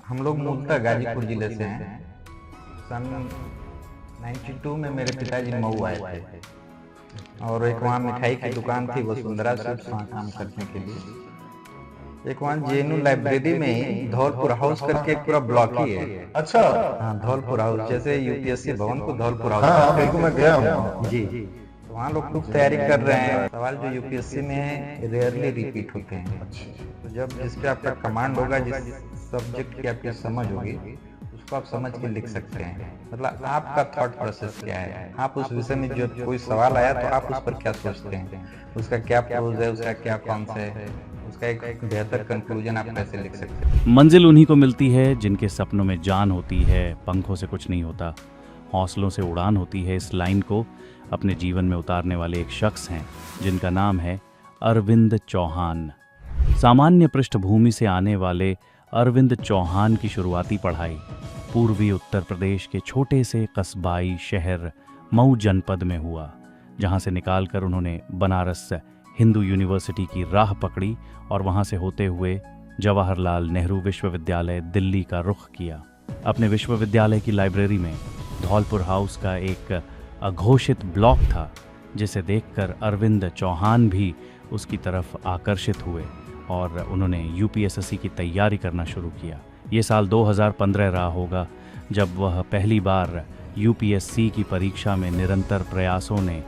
हम लोग मूलतः गाजीपुर जिले से हैं। सन 92 में मेरे पिताजी मऊ आए थे और एक वहाँ मिठाई की दुकान थी वसुंधरा स्वीट्स, वहाँ काम करने के लिए। एक वहाँ जेएनयू लाइब्रेरी में ही धौलपुर हाउस करके एक पूरा ब्लॉक ही है। अच्छा। हाँ, धौलपुर हाउस जैसे यूपीएससी भवन को धौलपुर हाउस हाँ हाँ, कहते बिल्कुल हैं। मैं गया हूँ वहाँ। जी, तो वहाँ लोग खूब तैयारी कर रहे हैं। सवाल जो यूपीएससी में है रेयरली रिपीट होते हैं। तो जब जिस पे आपका कमांड होगा, जिस सब्जेक्ट की आपकी समझ होगी, उसको आप समझ के लिख सकते हैं। मतलब आपका थॉट प्रोसेस क्या है, आप उस विषय में जो कोई सवाल आया तो आप उस पर क्या सोचते हैं, उसका क्या प्रोज है, उसका क्या कॉन्स है, उसका एक बेहतर कंक्लूजन आप कैसे लिख सकते हैं। मंजिल उन्हीं को मिलती है जिनके सपनों में जान होती है, पंखों से कुछ नहीं होता, हौसलों से उड़ान होती है। इस लाइन को अपने जीवन में उतारने वाले एक शख्स हैं जिनका नाम है अरविंद चौहान। सामान्य पृष्ठभूमि से आने वाले अरविंद चौहान की शुरुआती पढ़ाई पूर्वी उत्तर प्रदेश के छोटे से कस्बाई शहर मऊ जनपद में हुआ, जहां से निकालकर उन्होंने बनारस हिंदू यूनिवर्सिटी की राह पकड़ी और वहां से होते हुए जवाहरलाल नेहरू विश्वविद्यालय दिल्ली का रुख किया। अपने विश्वविद्यालय की लाइब्रेरी में धौलपुर हाउस का एक अघोषित ब्लॉक था, जिसे देखकर अरविंद चौहान भी उसकी तरफ आकर्षित हुए और उन्होंने यूपीएससी की तैयारी करना शुरू किया। ये साल 2015 रहा होगा जब वह पहली बार यूपीएससी की परीक्षा में निरंतर प्रयासों ने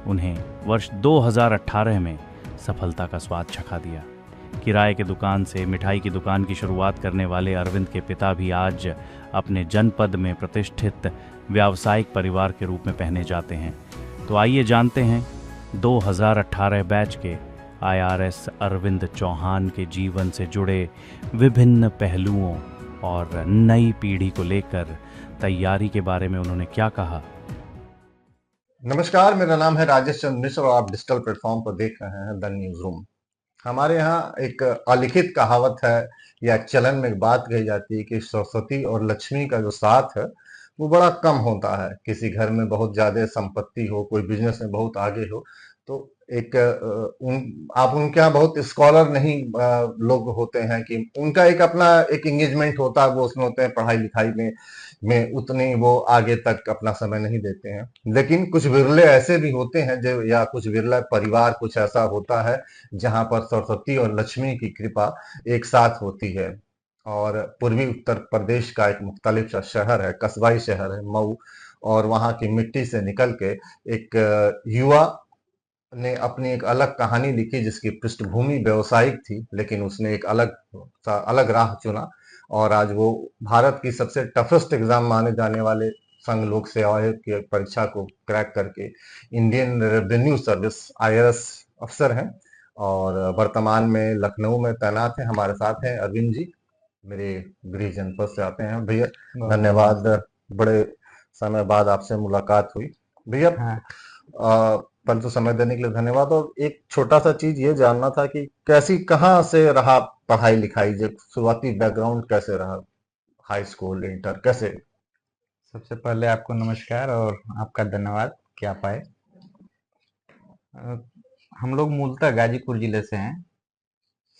उन्हें वर्ष 2018 में सफलता का स्वाद चखा दिया। किराए की दुकान से मिठाई की दुकान की शुरुआत करने वाले अरविंद के पिता भी आज अपने जनपद में प्रतिष्ठित व्यावसायिक परिवार के रूप में पहने जाते हैं। तो आइए जानते हैं 2018 बैच के आईआरएस अरविंद चौहान के जीवन से जुड़े विभिन्न पहलुओं और नई पीढ़ी को लेकर तैयारी के बारे में उन्होंने क्या कहा। नमस्कार, मेरा नाम है राजेश चंद्र मिश्र और आप डिजिटल प्लेटफॉर्म पर देख रहे हैं द न्यूज रूम। हमारे यहाँ एक अलिखित कहावत है या चलन में एक बात कही जाती है कि सरस्वती और लक्ष्मी का जो साथ है वो बड़ा कम होता है। किसी घर में बहुत ज्यादा संपत्ति हो, कोई बिजनेस में बहुत आगे हो, तो एक आप उनके यहाँ बहुत स्कॉलर नहीं लोग होते हैं कि उनका एक अपना एक एंगेजमेंट होता है, वो उसमें होते हैं पढ़ाई लिखाई में उतनी वो आगे तक अपना समय नहीं देते हैं। लेकिन कुछ विरले ऐसे भी होते हैं जो, या कुछ विरला परिवार कुछ ऐसा होता है जहां पर सरस्वती और लक्ष्मी की कृपा एक साथ होती है। और पूर्वी उत्तर प्रदेश का एक मुख्तलिफ सा शहर है, कस्बाई शहर है मऊ, और वहां की मिट्टी से निकल के एक युवा ने अपनी एक अलग कहानी लिखी जिसकी पृष्ठभूमि व्यवसायिक थी, लेकिन उसने एक अलग राह चुना और आज वो भारत की सबसे टफेस्ट एग्जाम माने जाने वाले संघ लोक सेवा आयोग की परीक्षा को क्रैक करके इंडियन रेवेन्यू सर्विस आईआरएस अफसर हैं और वर्तमान में लखनऊ में तैनात हैं। हमारे साथ हैं अरविंद जी, मेरे गृह जनपद से आते हैं। भैया धन्यवाद, बड़े समय बाद आपसे मुलाकात हुई। भैया पल तो समय देने के लिए धन्यवाद। और एक छोटा सा चीज ये जानना था कि कैसी कहाँ से रहा पढ़ाई लिखाई, जो शुरुआती बैकग्राउंड कैसे रहा, हाई स्कूल इंटर कैसे। सबसे पहले आपको नमस्कार और आपका धन्यवाद कि आप आए। हम लोग मूलतः गाजीपुर जिले से हैं।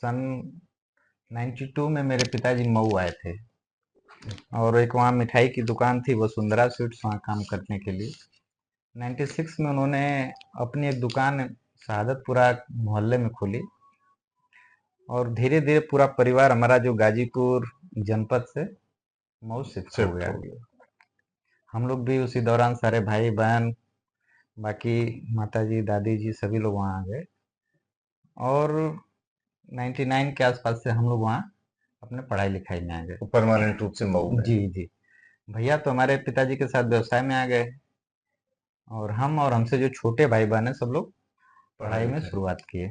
सन 92 में मेरे पिताजी मऊ आए थे और एक वहाँ मिठाई की दुकान थी वसुंधरा स्वीट्स, वहाँ काम करने के लिए। 96 में उन्होंने अपनी एक दुकान शहादतपुरा मोहल्ले में खोली और धीरे धीरे पूरा परिवार हमारा जो गाजीपुर जनपद से मऊ शिफ्ट हो गया। हम लोग भी उसी दौरान सारे भाई बहन, बाकी माताजी दादी जी सभी लोग वहाँ आ गए और 99 के आसपास से हम लोग वहाँ अपने पढ़ाई लिखाई में आ गए। परमानेंट रूप से मऊ में। जी जी। भैया तो हमारे पिताजी के साथ व्यवसाय में आ गए और हम और हमसे जो छोटे भाई बहन हैं सब लोग पढ़ाई में शुरुआत किए।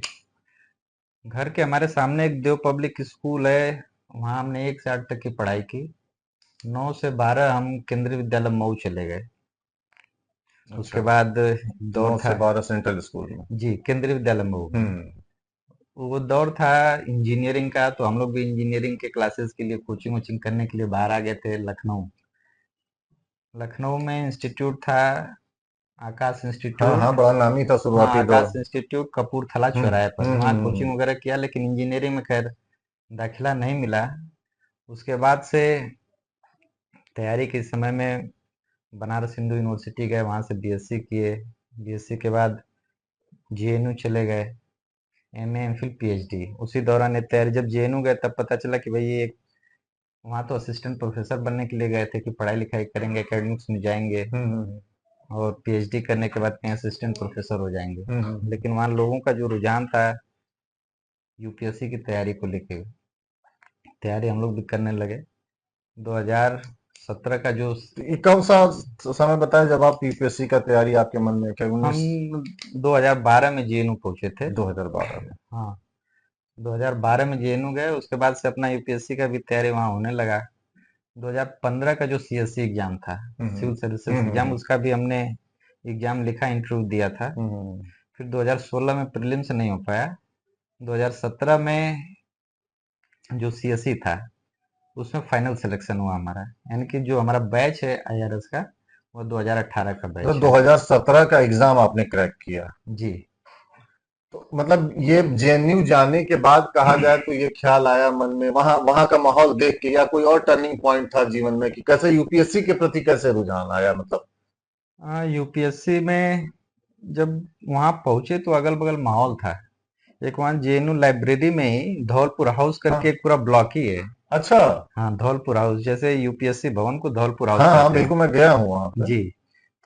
घर के हमारे सामने एक देव पब्लिक स्कूल है, वहाँ हमने 1 से 8 तक की पढ़ाई की। 9 से 12 हम केंद्रीय विद्यालय मऊ चले गए। उसके बाद दौर 9 था से 12 सेंट्रल स्कूल में। जी, केंद्रीय विद्यालय मऊ में। वो दौर था इंजीनियरिंग का, तो हम लोग भी इंजीनियरिंग के क्लासेस के लिए कोचिंग वोचिंग करने के लिए बाहर आ गए थे लखनऊ। लखनऊ में इंस्टीट्यूट था आकाश हाँ इंस्टीट्यूट। हाँ, बड़ा नामी था हाँ, शुरुआती दौर। आकाश इंस्टीट्यूट कपूरथला चौराहे पर, वहाँ कोचिंग वगैरह किया, लेकिन इंजीनियरिंग में खैर दाखिला नहीं मिला। उसके बाद से तैयारी के समय में बनारस हिंदू यूनिवर्सिटी गए, वहाँ से बीएससी किए। बीएससी के बाद जेएनयू चले गए, एमए एमफिल पीएचडी। उसी दौरान ये तैयारी, जब जेएनयू गए तब पता चला कि भाई ये वहाँ तो असिस्टेंट प्रोफेसर बनने के लिए गए थे कि पढ़ाई लिखाई करेंगे, एकेडमिक्स में जाएंगे और पीएचडी करने के बाद कहीं असिस्टेंट प्रोफेसर हो जाएंगे। लेकिन वहाँ लोगों का जो रुझान था यूपीएससी की तैयारी को लेके, तैयारी हम लोग भी करने लगे। 2017 का जो ये कौन सा समय बताएं जब आप यूपीएससी का तैयारी आपके मन में, क्या हम 19 2012 में जेएनयू पहुंचे थे। 2012 में? हाँ, 2012 में जेएनयू गए, उसके बाद से अपना यूपीएससी का भी तैयारी वहाँ होने लगा। 2015 का जो सीएससी एग्जाम था, सिविल सर्विसेज एग्जाम, उसका भी हमने एग्जाम लिखा, इंटरव्यू दिया था। फिर 2016 में प्रीलिम्स नहीं हो पाया। 2017 में जो सीएससी था उसमें फाइनल सिलेक्शन हुआ हमारा, यानी कि जो हमारा बैच है आईआरएस का वो 2018 का बैच तो है। 2017 का एग्जाम आपने क्रैक किया। जी। तो मतलब ये जेएनयू जाने के बाद कहा जाए तो ये ख्याल आया मन में, वहां वहां का माहौल देख के, या कोई और टर्निंग पॉइंट था जीवन में कि कैसे यूपीएससी के प्रति कैसे रुझान आया, मतलब? यूपीएससी में जब वहाँ पहुंचे तो अगल बगल माहौल था। एक वहाँ जेएनयू लाइब्रेरी में ही धौलपुर हाउस करके हाँ, एक पूरा ब्लॉक ही है। अच्छा। हाँ, धौलपुर हाउस, जैसे यूपीएससी भवन को धौलपुर हाउस हाँ हाँ, कहते हैं। बिल्कुल, मैं गया हूँ वहां पे। जी।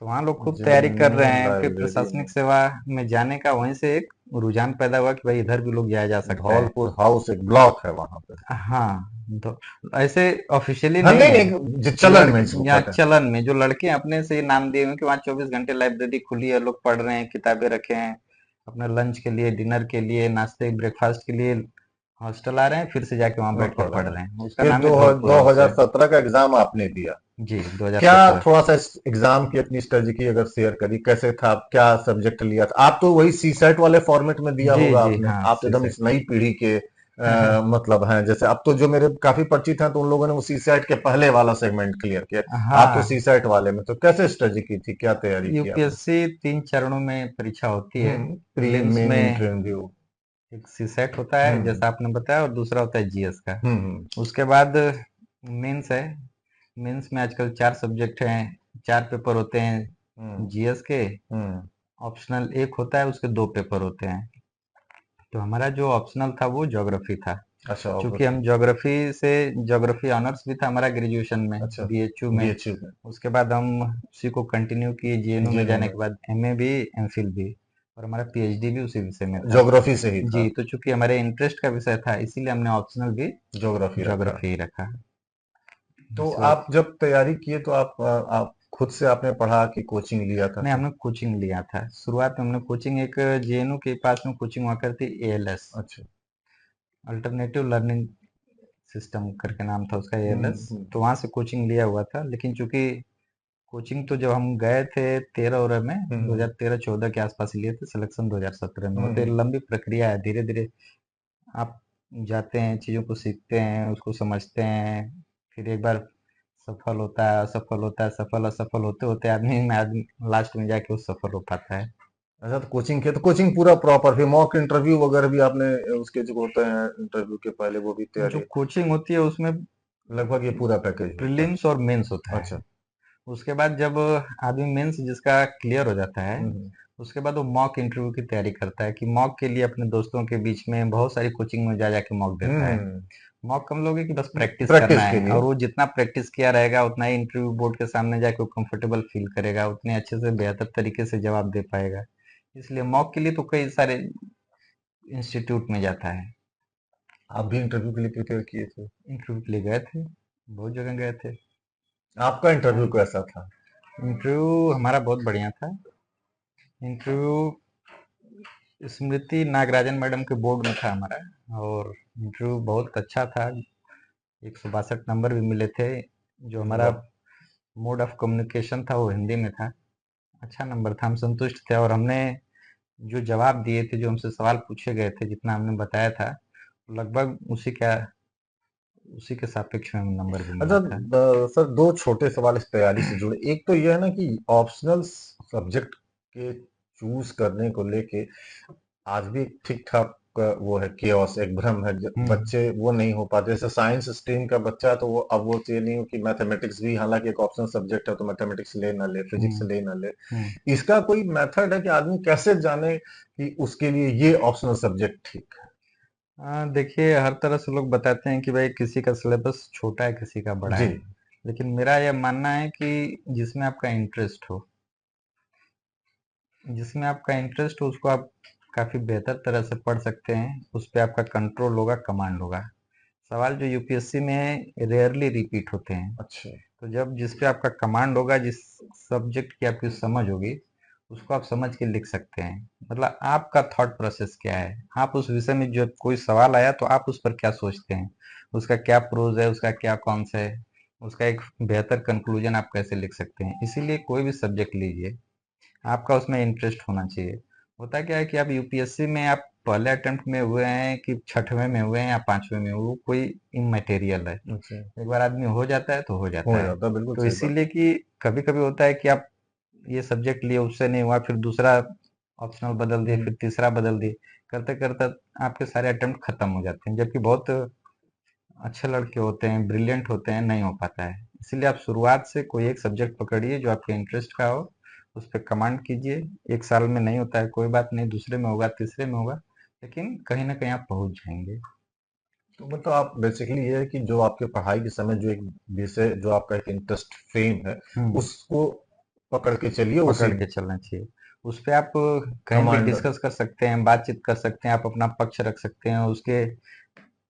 तो वहाँ लोग खूब तैयारी कर जेएनयू रहे हैं, फिर लाइब्रेरी में प्रशासनिक सेवा में जाने का वहीं से एक रुझान पैदा हुआ कि भाई इधर भी लोग जाया जा सकता है। धौलपुर हाउस एक ब्लॉक है वहां पे? हाँ, तो ऐसे ऑफिशियली हाँ, नहीं नहीं है। नहीं, चलन में इसको यहाँ कहते हैं। चलन में जो लड़के अपने से नाम दिए हुए हैं कि वहाँ 24 घंटे लाइब्रेरी खुली है, लोग पढ़ रहे हैं, किताबें रखे हैं, अपने लंच के लिए, डिनर के लिए, नाश्ते ब्रेकफास्ट के लिए हॉस्टल आ रहे हैं, फिर से जाके वहाँ बैठ के पढ़ रहे पढ़ हैं। रहे हैं। उसका फिर नाम है धौलपुर हाउस है। 2017 का एग्जाम आपने दिया। जी, क्या 2017। थोड़ा सा इस एग्जाम की अपनी स्ट्रेटजी की अगर शेयर करी, कैसे था, क्या सब्जेक्ट लिया था? आप तो वही सी सेट वाले फॉर्मेट में दिया जी होगा जी आपने, हाँ, आप तो सी एकदम सेट। इस नई पीढ़ी के मतलब हैं। जैसे अब तो जो मेरे काफी परिचित हैं तो उन लोगों ने वो सी सेट के पहले वाला सेगमेंट क्लियर किया, आप तो हाँ, सी सेट वाले में, तो कैसे स्ट्रेटजी की थी, क्या तैयारी की आपने? यूपीएससी 3 चरणों में परीक्षा होती है। प्री प्रीलिम्स मेन में इंटरव्यू। एक सी सेट होता है हम्म जैसा आपने बताया, और दूसरा होता है जीएस का। हम्म उसके बाद मेंस है। मेंस में आजकल 4 सब्जेक्ट हैं, 4 पेपर होते हैं हम्म जीएस के। हम्म ऑप्शनल एक होता है, उसके 2 पेपर होते हैं। तो हमारा जो ऑप्शनल था वो ज्योग्राफी था। अच्छा, चूंकि हम ज्योग्राफी ऑनर्स भी था हमारा ग्रेजुएशन में, अच्छा, बीएचयू में। बीएचयू में, उसके बाद हम उसी को कंटिन्यू किए जेएनयू में जेएनयू जाने में, के बाद, एमए भी, एमफिल भी, और हमारा पीएचडी भी उसी विषय में था। ज्योग्राफी से ही था? जी, तो चूंकि हमारे इंटरेस्ट का विषय था इसीलिए हमने ऑप्शनल भी ज्योग्राफी रखा। ज्योग्राफी ही रखा। तो सो आप जब तैयारी किए तो आप खुद से आपने पढ़ा कि कोचिंग लिया था नहीं, फिर? हमने कोचिंग लिया था। शुरुआत में हमने कोचिंग, एक जेएनयू के पास में कोचिंग हुआ करती, एएलएस, अच्छा। अल्टरनेटिव लर्निंग सिस्टम करके नाम था उसका, एएलएस। हम्म। तो वहाँ से कोचिंग लिया हुआ था। लेकिन चूंकि कोचिंग तो जब हम गए थे 13 में, हम्म 2013-14 के आसपास लिए थे, सिलेक्शन 2017 में। वो तो एक हम्म लंबी प्रक्रिया है, धीरे धीरे आप जाते हैं, चीज़ों को सीखते हैं, उसको समझते हैं, फिर एक बार सफल होता है, असफल होता है, सफल असफल होते होते आदमी लास्ट में जाके वो सफल हो पाता है। अच्छा, तो कोचिंग किया, तो कोचिंग पूरा प्रॉपर, फिर मॉक इंटरव्यू वगैरह भी आपने, उसके जो होते हैं इंटरव्यू के पहले, वो भी जो तैयारी? कोचिंग होती है उसमें लगभग ये पूरा पैकेज होता है? प्रीलिम्स और मेंस होता है। अच्छा। उसके बाद जब आदमी मेंस जिसका क्लियर हो जाता है, हम्म उसके बाद वो मॉक इंटरव्यू की तैयारी करता है, कि मॉक के लिए अपने दोस्तों के बीच में बहुत सारी कोचिंग में जा जाके मॉक देता है। हम्म मॉक हम लोग है कि बस प्रैक्टिस करना प्रैक्टिस के है, लिए। और वो जितना प्रैक्टिस किया रहेगा उतना ही इंटरव्यू बोर्ड के सामने जाके वो कंफर्टेबल फील करेगा, उतने अच्छे से बेहतर तरीके से जवाब दे पाएगा। इसलिए मॉक के लिए तो कई सारे इंस्टीट्यूट में जाता है। आप भी इंटरव्यू के लिए प्रिपेयर किए थे? इंटरव्यू के लिए गए थे, बहुत जगह गए थे। आपका इंटरव्यू कैसा था? इंटरव्यू हमारा बहुत बढ़िया था। इंटरव्यू स्मृति नागराजन मैडम के बोर्ड में था हमारा, और इंटरव्यू बहुत अच्छा था। 162 नंबर भी मिले थे। जो हमारा वाह। मोड ऑफ कम्युनिकेशन था वो हिंदी में था। अच्छा नंबर था, हम संतुष्ट थे, और हमने जो जवाब दिए थे, जो हमसे सवाल पूछे गए थे, जितना हमने बताया था, लगभग उसी के सापेक्ष में हमें नंबर भी अच्छा, मिला था। सर, दो छोटे सवाल इस तैयारी से जुड़े। एक तो यह है ना कि ऑप्शनल सब्जेक्ट के चूज करने को लेके आज भी ठीक ठाक वो है केओस, एक भ्रम है, बच्चे वो नहीं हो पाते। जैसे साइंस स्ट्रीम का बच्चा है तो वो अब वो चाहिए नहीं हो कि मैथमेटिक्स भी, हालांकि एक ऑप्शनल सब्जेक्ट है, तो मैथमेटिक्स ले ना ले, फिजिक्स हम्म, ले ना ले। हम्म। इसका कोई मेथड है कि आदमी कैसे जाने कि उसके लिए ये ऑप्शनल सब्जेक्ट ठीक देखिए, हर तरह से लोग बताते हैं कि भाई किसी का सिलेबस छोटा है, किसी का बड़ा है? जी। है। लेकिन मेरा यह मानना है कि जिसमें आपका इंटरेस्ट हो, जिसमें आपका इंटरेस्ट हो, उसको आप काफ़ी बेहतर तरह से पढ़ सकते हैं। उस पे आपका कंट्रोल होगा, कमांड होगा। सवाल जो यूपीएससी में रेयरली रिपीट होते हैं, अच्छा। तो जब जिस पे आपका कमांड होगा, जिस सब्जेक्ट की आपकी समझ होगी, उसको आप समझ के लिख सकते हैं। मतलब आपका थॉट प्रोसेस क्या है, आप उस विषय में जो कोई सवाल आया तो आप उस पर क्या सोचते हैं, उसका क्या प्रोज है, उसका क्या कॉन्स है, उसका एक बेहतर कंक्लूजन आप कैसे लिख सकते हैं। इसीलिए कोई भी सब्जेक्ट लीजिए, आपका उसमें इंटरेस्ट होना चाहिए। होता क्या है कि आप यूपीएससी में आप पहले अटेम्प्ट में हुए हैं कि छठवें में हुए हैं या पांचवें में, वो कोई इमैटेरियल है। अच्छा। एक बार आदमी हो जाता है तो हो हो जाता है। जाता, बिल्कुल तो सही बात। इसीलिए कि कभी कभी होता है कि आप ये सब्जेक्ट लिए, उससे नहीं हुआ, फिर दूसरा ऑप्शनल बदल दिए, फिर तीसरा बदल दिए, करते करते आपके सारे अटेम्प्ट खत्म हो जाते हैं। जबकि बहुत अच्छे लड़के होते हैं, ब्रिलियंट होते हैं, नहीं हो पाता है। इसीलिए आप शुरुआत से कोई एक सब्जेक्ट पकड़िए जो आपके इंटरेस्ट का हो, उस पर कमांड कीजिए। एक साल में नहीं होता है, कोई बात नहीं, दूसरे में होगा, तीसरे में होगा, लेकिन कहीं ना कहीं आप पहुंच जाएंगे। तो मतलब आप बेसिकली ये है कि जो आपके पढ़ाई के समय जो एक विषय, जो आपका एक इंटरेस्ट फ्रेम है, हम्म, उसको पकड़ के चलिए, उसी पकड़ के चलना चाहिए। उस पे आप कहीं भी कमांड। डिस्कस कर सकते हैं, बातचीत कर सकते हैं, आप अपना पक्ष रख सकते हैं। उसके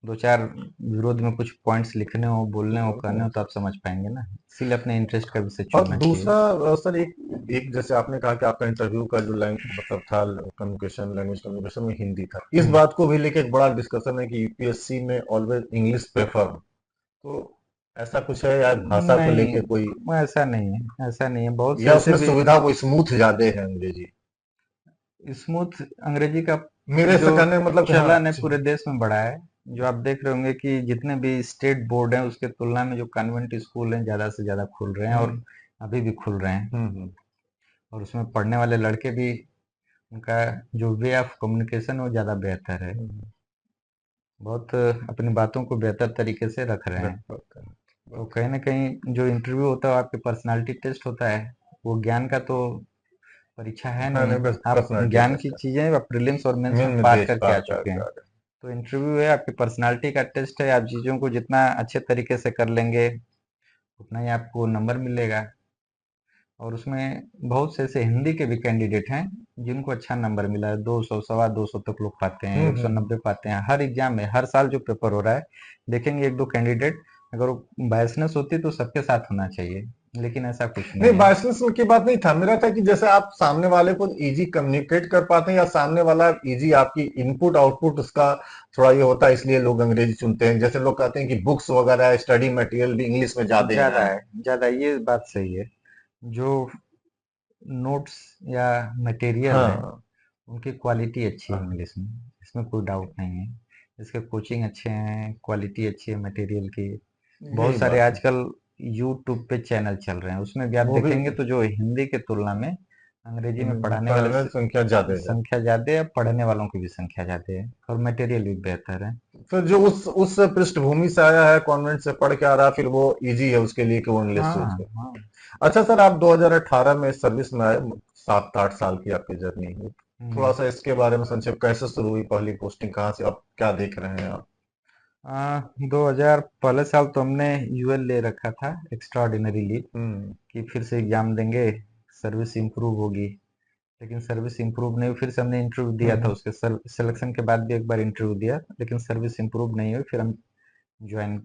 दो चार विरोध में कुछ पॉइंट्स लिखने हो, बोलने हो, कहने हो, तो आप समझ पाएंगे ना। इसीलिए अपने इंटरेस्ट का विषय और चुनना चाहिए। दूसरा सर, एक एक जैसे आपने कहा कि आपका इंटरव्यू का जो मतलब था, कम्युनिकेशन, लैंग्वेज कम्युनिकेशन में हिंदी था, इस हम्म, बात को भी लेके एक बड़ा डिस्कशन है कि यूपीएससी में ऑलवेज इंग्लिश प्रेफर। तो ऐसा कुछ है या भाषा को नहीं, लेके कोई, ऐसा नहीं है, ऐसा नहीं है। बहुत से या ऐसे उसमें भी सुविधा वो स्मूथ ज्यादा है अंग्रेजी? स्मूथ अंग्रेजी का मेरे जो से कहने का मतलब कि हाँ। चलन है पूरे देश में बढ़ा है। जो आप देख रहे होंगे कि जितने भी स्टेट बोर्ड हैं, उसके तुलना में जो कॉन्वेंट स्कूल हैं, ज़्यादा से ज़्यादा खुल रहे हैं, और हम्म। अभी भी खुल रहे हैं। हम्म। और उसमें पढ़ने वाले लड़के भी, उनका जो वे ऑफ कम्युनिकेशन है वो ज़्यादा बेहतर है। हम्म। बहुत अपनी बातों को बेहतर तरीके से रख रहे हैं। तो बस। कहीं ना कहीं जो इंटरव्यू होता है, आपके पर्सनालिटी टेस्ट होता है, वो ज्ञान का तो परीक्षा है हाँ, नहीं। नहीं, बस आप पर्सनालिटी ज्ञान की टेस्ट है। चीजें आप प्रीलिम्स और मेंस मेन में में पार देश करके आ पार चुके हैं। कर। तो इंटरव्यू है आपकी पर्सनालिटी का टेस्ट है। आप चीजों को जितना अच्छे तरीके से कर लेंगे, उतना ही आपको नंबर मिलेगा। और उसमें बहुत से ऐसे हिंदी के भी कैंडिडेट हैं जिनको अच्छा नंबर मिला है। 200, सवा 200 तक लोग पाते हैं, एक सौ हम्म। नब्बे पाते हैं हर एग्जाम में। हर साल जो पेपर हो रहा है, देखेंगे एक दो कैंडिडेट, अगर वो बायसनेस होती तो सबके साथ होना चाहिए, लेकिन ऐसा कुछ नहीं, नहीं है। बायसनेस की बात नहीं था, मेरा था कि जैसे आप सामने वाले को इजी कम्युनिकेट कर पाते हैं, या सामने वाला इजी आपकी इनपुट आउटपुट उसका थोड़ा ये होता है, इसलिए लोग अंग्रेजी चुनते हैं। जैसे लोग कहते हैं कि बुक्स वगैरह स्टडी मटेरियल भी इंग्लिश में ज्यादा ज्यादा हैं। है, ज्यादा, ये बात सही है। जो नोट्स या मटेरियल है, हाँ। उनकी क्वालिटी अच्छी है हाँ, इंग्लिश में, इसमें कोई डाउट नहीं है। इसके कोचिंग अच्छे हैं, क्वालिटी अच्छी है मटेरियल की। बहुत यही सारे बात है। आजकल यूट्यूब पे चैनल चल रहे हैं, उसमें भी आप वो भी देखेंगे तो जो हिंदी के तुलना में अंग्रेजी में पढ़ाने वाले पढ़ने संख्या ज्यादा है। संख्या ज्यादा है, पढ़ने वालों की भी संख्या ज्यादा है, और मटेरियल भी बेहतर है। फिर जो उस पृष्ठभूमि से आया है, कॉन्वेंट से पढ़ के आ रहा है, फिर वो इजी है उसके लिए कि वो इंग्लिश हाँ, सोच के। हाँ। अच्छा सर, आप 2018 में सर्विस में आए, 7-8 साल की आपकी जर्नी हुई। थोड़ा हम्म। सा इसके बारे में संक्षेप, कैसे शुरू हुई, पहली पोस्टिंग कहाँ से, अब क्या देख रहे हैं आप? 2000 पहले साल तो हमने यूएल ले रखा था, एक्स्ट्रा ऑर्डिनरी लीव, हम्म। कि फिर से एग्जाम देंगे, सर्विस इंप्रूव होगी। लेकिन सर्विस इंप्रूव नहीं हुई। फिर से हमने इंटरव्यू दिया था, हम्म। उसके सिलेक्शन के बाद भी एक बार इंटरव्यू दिया, लेकिन सर्विस इंप्रूव नहीं हुई। फिर हम ज्वाइन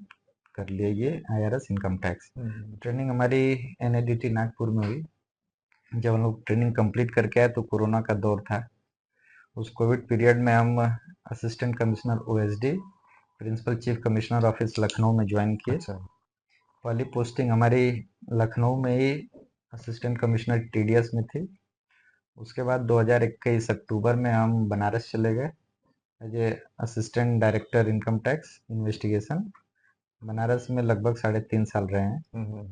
कर लिए ये आईआरएस इनकम टैक्स। हम्म। ट्रेनिंग हमारी एनएडीटी नागपुर में हुई। जब हम लोग ट्रेनिंग कंप्लीट करके आए तो कोरोना का दौर था। उस कोविड पीरियड में हम assistant commissioner OSD, principal chief commissioner office Lucknow में ज्वाइन किए। अच्छा। पहली पोस्टिंग हमारी लखनऊ में ही असिस्टेंट कमिश्नर टीडीएस में थी। उसके बाद 2021 अक्टूबर में हम बनारस चले गए as a assistant director income tax investigation. Banaras में लगभग 3.5 साल रहे हैं। हम्म।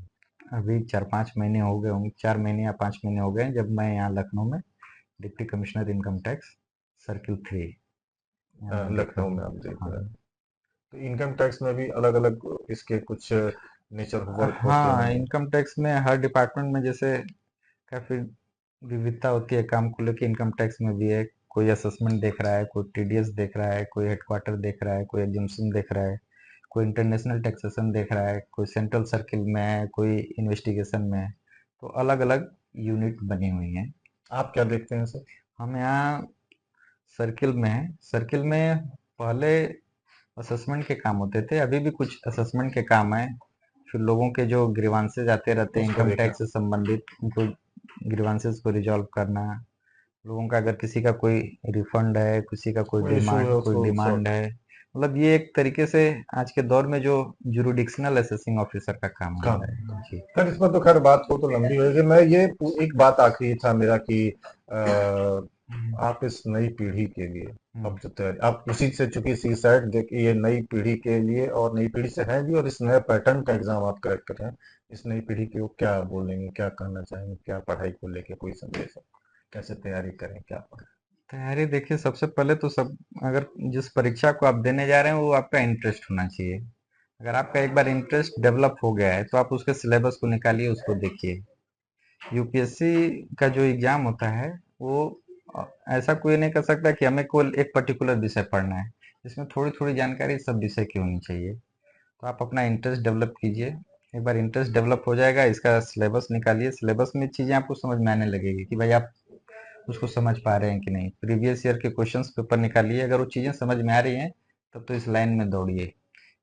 अभी 4-5 महीने हो गए होंगे, 4 महीने या 5 महीने हो गए हैं, जब मैं यहाँ लखनऊ में deputy commissioner income tax circle 3। यहाँ मैं देखता लखनऊ हूँ। में आप देख रहे हाँ। हैं। तो इनकम टैक्स में भी अलग अलग इसके कुछ नेचर वर्क होते हाँ, होंगे। इनकम टैक्स में हर डिपार्टमेंट में जैसे काफी विविधता होती है, काम को लेके इनकम टैक्स में भी है। कोई असेसमेंट देख रहा है, कोई टीडीएस देख रहा है, कोई हेडक्वार्टर देख रहा है, कोई एग्जामिशन देख रहा है, कोई इंटरनेशनल टैक्सेशन देख रहा है, कोई सेंट्रल सर्किल में है, कोई इन्वेस्टिगेशन में है। तो अलग अलग यूनिट बनी हुई हैं। आप क्या देखते हैं सर? हम यहाँ सर्किल में हैं। सर्किल में पहले असेसमेंट के काम होते थे, अभी भी कुछ असेसमेंट के काम है। फिर लोगों के जो ग्रीवांसेज आते रहते हैं उसको इनकम देखना। टैक्स से संबंधित, उनको ग्रीवांसेस को रिजॉल्व करना। लोगों का अगर किसी का कोई रिफंड है, किसी का कोई कोई इशू है डिमांड कोई उसको डिमांड सॉर्ट। है, मतलब ये एक तरीके से आज के दौर में जो जुरिडिक्शनल असेसिंग ऑफिसर का काम हो काम। रहा है जी। खैर इसमें तो खैर बात हो तो लंबी होगी। मैं ये एक बात आखिरी था मेरा कि आप इस नई पीढ़ी के लिए अब हम्म, जो तैयारी आप उसी से, चूंकि सी सेट देखिए ये नई पीढ़ी के लिए और नई पीढ़ी से हैं भी, और इस नए पैटर्न का एग्जाम आप क्रैक कर रहे हैं, इस नई पीढ़ी के वो क्या बोलेंगे, क्या कहना चाहेंगे, क्या पढ़ाई को लेके कोई संदेश है, कैसे तैयारी करें, क्या पढ़ें? तैयारी देखिए, सबसे पहले तो सब, अगर जिस परीक्षा को आप देने जा रहे हैं वो आपका इंटरेस्ट होना चाहिए। अगर आपका एक बार इंटरेस्ट डेवलप हो गया है तो आप उसके सिलेबस को निकालिए, उसको देखिए। यूपीएससी का जो एग्जाम होता है वो ऐसा कोई नहीं कर सकता कि हमें कोई एक पर्टिकुलर विषय पढ़ना है। इसमें थोड़ी थोड़ी जानकारी सब विषय की होनी चाहिए। तो आप अपना इंटरेस्ट डेवलप कीजिए। एक बार इंटरेस्ट डेवलप हो जाएगा, इसका सिलेबस निकालिए। सिलेबस में चीज़ें आपको समझ में आने लगेगी कि भाई आप उसको समझ पा रहे हैं कि नहीं। प्रीवियस ईयर के क्वेश्चंस पेपर निकालिए, अगर वो चीज़ें समझ में आ रही हैं तब तो इस लाइन में दौड़िए।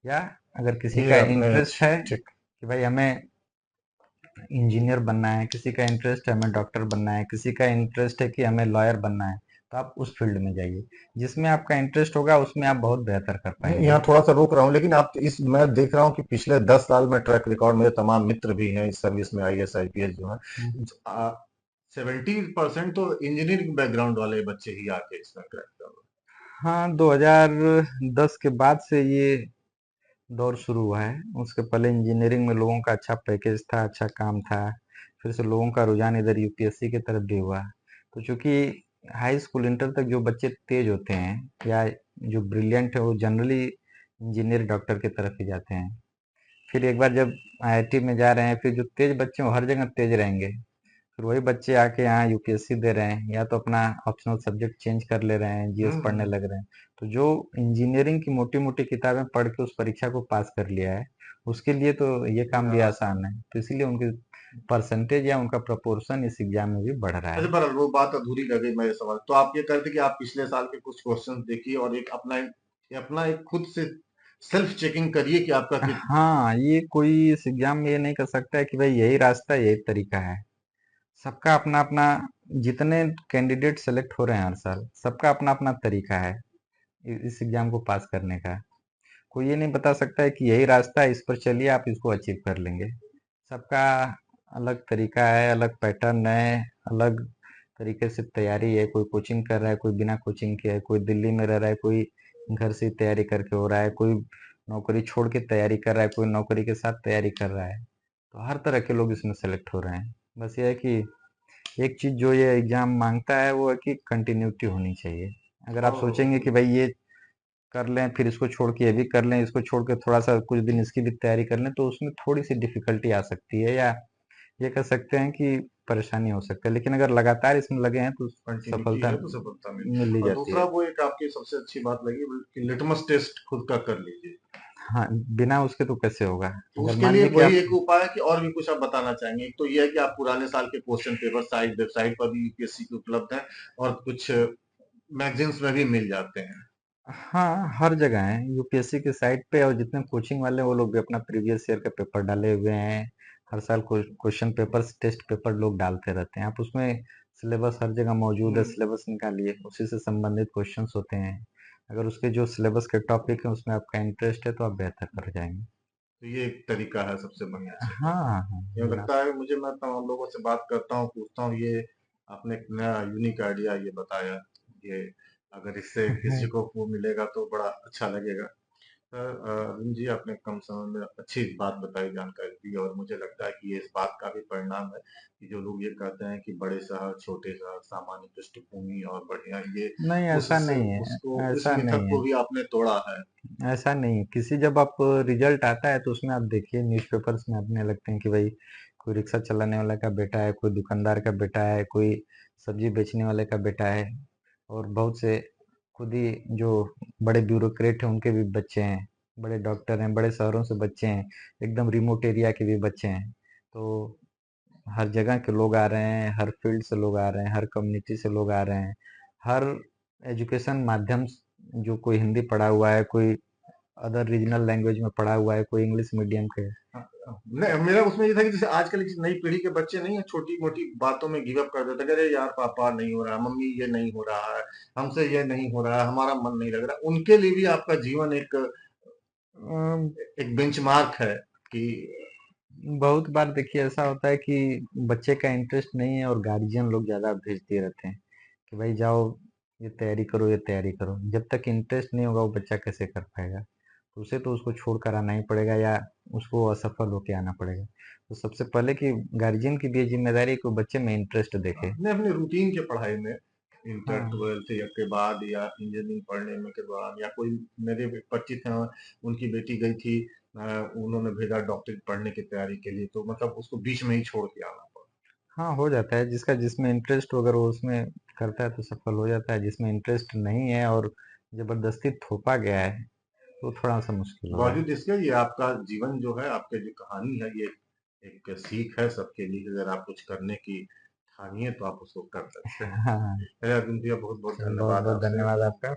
या अगर किसी ये का आपने इंटरेस्ट है ठीक। कि भाई हमें इंजीनियर बनना है, किसी का इंटरेस्ट है हमें डॉक्टर बनना है, किसी का इंटरेस्ट है कि हमें लॉयर बनना है, तो आप उस फील्ड में जाइए। जिसमें आपका इंटरेस्ट होगा उसमें आप बहुत बेहतर कर पाएंगे। यहाँ थोड़ा सा रोक रहा हूँ, लेकिन आप इस मैं देख रहा हूँ कि पिछले 10 साल में ट्रैक रिकॉर्ड, मेरे तमाम मित्र भी हैं इस सर्विस में, आईएएस आईपीएस जो हम्म। है, 70% तो इंजीनियरिंग बैकग्राउंड वाले बच्चे ही आके इसमें क्रैक कर रहे हाँ, 2010 के बाद से ये दौर शुरू हुआ है। उसके पहले इंजीनियरिंग में लोगों का अच्छा पैकेज था, अच्छा काम था। फिर से लोगों का रुझान इधर यूपीएससी की तरफ भी हुआ। तो चूंकि हाई स्कूल इंटर तक जो बच्चे तेज होते हैं या जो ब्रिलियंट है वो जनरली इंजीनियर डॉक्टर की तरफ ही जाते हैं। फिर एक बार जब आईआईटी में जा रहे हैं, फिर जो तेज बच्चे हैं वो हर जगह तेज रहेंगे। फिर वही बच्चे आके यहाँ यूपीएससी दे रहे हैं, या तो अपना ऑप्शनल सब्जेक्ट चेंज कर ले रहे हैं, हैं। जीएस पढ़ने लग रहे हैं। तो जो इंजीनियरिंग की मोटी मोटी किताबें पढ़ के उस परीक्षा को पास कर लिया है, उसके लिए तो ये काम भी आसान है। तो इसीलिए उनकी परसेंटेज या उनका प्रपोर्शन इस एग्जाम में भी बढ़ रहा अच्छा, है। पर वो बात अधूरी रह गई मेरे सवाल। तो आप ये कहते कि आप पिछले साल के कुछ क्वेश्चन देखिए और एक अपना एक खुद से सेल्फ चेकिंग करिए कि आपका कितना। हाँ, ये कोई इस एग्जाम में ये नहीं कर सकता है कि भाई यही रास्ता है, यही तरीका है। सबका अपना अपना, जितने कैंडिडेट सेलेक्ट हो रहे हैं हर साल, सबका अपना अपना तरीका है इस एग्जाम को पास करने का। कोई ये नहीं बता सकता है कि यही रास्ता है, इस पर चलिए आप इसको अचीव कर लेंगे। सबका अलग तरीका है, अलग पैटर्न है, अलग तरीके से तैयारी है। कोई कोचिंग कर रहा है, कोई बिना कोचिंग के है, कोई दिल्ली में रह रहा है, कोई घर से ही तैयारी करके हो रहा है, कोई नौकरी छोड़ के तैयारी कर रहा है, कोई नौकरी के साथ तैयारी कर रहा है। तो हर तरह के लोग इसमें सेलेक्ट हो रहे हैं। बस ये है कि एक चीज जो ये एग्जाम मांगता है वो है कि कंटिन्यूटी होनी चाहिए। अगर आप सोचेंगे कि भाई ये कर लें, फिर इसको छोड़ के ये भी कर लें, इसको छोड़ के थोड़ा सा कुछ दिन इसकी भी तैयारी कर लें, तो उसमें थोड़ी सी डिफिकल्टी आ सकती है, या ये कह सकते हैं कि परेशानी हो सकती है। लेकिन अगर लगातार इसमें लगे हैं तो कंटिन्यूटी सफलता है तो सफलता मिले। मिल ही और जाती दूसरा है। वो एक आपकी सबसे अच्छी बात लगी कि लिटमस टेस्ट खुद का कर लीजिए। हाँ, बिना उसके तो कैसे होगा। तो अगर उसके मान लिए लीजिए कि वही आप, एक उपाय है कि और भी कुछ आप बताना चाहेंगे? एक तो ये है कि आप पुराने साल के क्वेश्चन पेपर साइट वेबसाइट पर भी यूपीएससी के उपलब्ध हैं, और कुछ मैगजीन्स में भी मिल जाते हैं। हाँ, हर जगह है यूपीएससी की साइट पे। और जितने कोचिंग वाले हैं, वो लोग भी अपना प्रीवियस ईयर का पेपर डाले हुए हैं। हर साल क्वेश्चन पेपर, टेस्ट पेपर लोग डालते रहते हैं। आप उसमें सिलेबस हर जगह मौजूद है, सिलेबस निकालिए, उसी से संबंधित क्वेश्चंस होते हैं। अगर उसके जो सिलेबस के टॉपिक है उसमें आपका इंटरेस्ट है तो आप बेहतर कर जाएंगे। तो ये एक तरीका है सबसे बढ़िया हाँ चीज। हाँ हाँ, ये बिना। लगता है मुझे, मैं तमाम लोगों से बात करता हूँ, पूछता हूँ, ये आपने एक नया यूनिक आइडिया ये बताया। ये अगर इससे किसी को वो मिलेगा तो बड़ा अच्छा लगेगा। अरुण जी, आपने कम समय में अच्छी बात बताई, जानकारी दी, और मुझे लगता है कि ये इस बात का भी परिणाम है कि जो लोग ये कहते हैं कि बड़े शहर, छोटे शहर, सामान्य पृष्ठभूमि और बढ़िया, ये नहीं, ऐसा नहीं है, उसको, इस ऐसा मिथक नहीं को है, भी आपने तोड़ा है। ऐसा नहीं है। किसी जब आप रिजल्ट आता है तो उसमें आप देखिए न्यूज़पेपर्स में आने लगते हैं कि भाई कोई रिक्शा चलाने वाला का बेटा है, कोई दुकानदार का बेटा है, कोई सब्जी बेचने वाले का बेटा है, और बहुत से खुद ही जो बड़े ब्यूरोक्रेट हैं उनके भी बच्चे हैं, बड़े डॉक्टर हैं, बड़े शहरों से बच्चे हैं, एकदम रिमोट एरिया के भी बच्चे हैं। तो हर जगह के लोग आ रहे हैं, हर फील्ड से लोग आ रहे हैं, हर कम्युनिटी से लोग आ रहे हैं, हर एजुकेशन माध्यम जो कोई हिंदी पढ़ा हुआ है, कोई अदर रीजनल लैंग्वेज में पढ़ा हुआ है, कोई इंग्लिश मीडियम के। हाँ, नहीं, मेरा उसमें ये था कि जैसे आजकल की नई पीढ़ी के बच्चे नहीं है, छोटी मोटी बातों में गिव अप कर देते हैं, अरे यार पापा नहीं हो रहा, मम्मी ये नहीं हो रहा है, हमसे ये नहीं हो रहा है, हमारा मन नहीं लग रहा, उनके लिए भी आपका जीवन एक अम, एक बेंचमार्क है कि बहुत बार देखिए ऐसा होता है कि बच्चे का इंटरेस्ट नहीं है और गार्जियन लोग ज़्यादा भेजते रहते हैं कि भाई जाओ, ये तैयारी करो, ये तैयारी करो। जब तक इंटरेस्ट नहीं होगा वो बच्चा कैसे कर पाएगा? तो उसे तो उसको छोड़ कर आना ही पड़ेगा, या उसको असफल होके आना पड़ेगा। तो सबसे पहले कि गार्जियन की भी ये जिम्मेदारी है कि वो बच्चे में इंटरेस्ट देखे। अपने अपने रूटीन के पढ़ाई में, इंटर हाँ, ट्वेल्थ या के बाद या इंजीनियरिंग पढ़ने में के दौरान, या कोई मेरे भी परिचित हैं, उनकी बेटी गई थी, उन्होंने भेजा डॉक्टरेट पढ़ने की तैयारी के लिए, तो मतलब उसको बीच में ही छोड़ के आना पड़ा। हाँ, हो जाता है। जिसका जिसमें इंटरेस्ट हो अगर वो उसमें करता है तो सफल हो जाता है। जिसमें इंटरेस्ट नहीं है और जबरदस्ती थोपा गया है तो थोड़ा सा मुश्किल होगा। बावजूद इसके, ये आपका जीवन जो है, आपके जो कहानी है, ये एक सीख है सबके लिए कि अगर आप कुछ करने की ठानिए तो आप उसको कर सकते हैं। हाँ, चलिए अर्जुन भैया, बहुत बहुत चलिए बहुत धन्यवाद बहुत आपसे, धन्यवाद बहुत आपका। अच्छा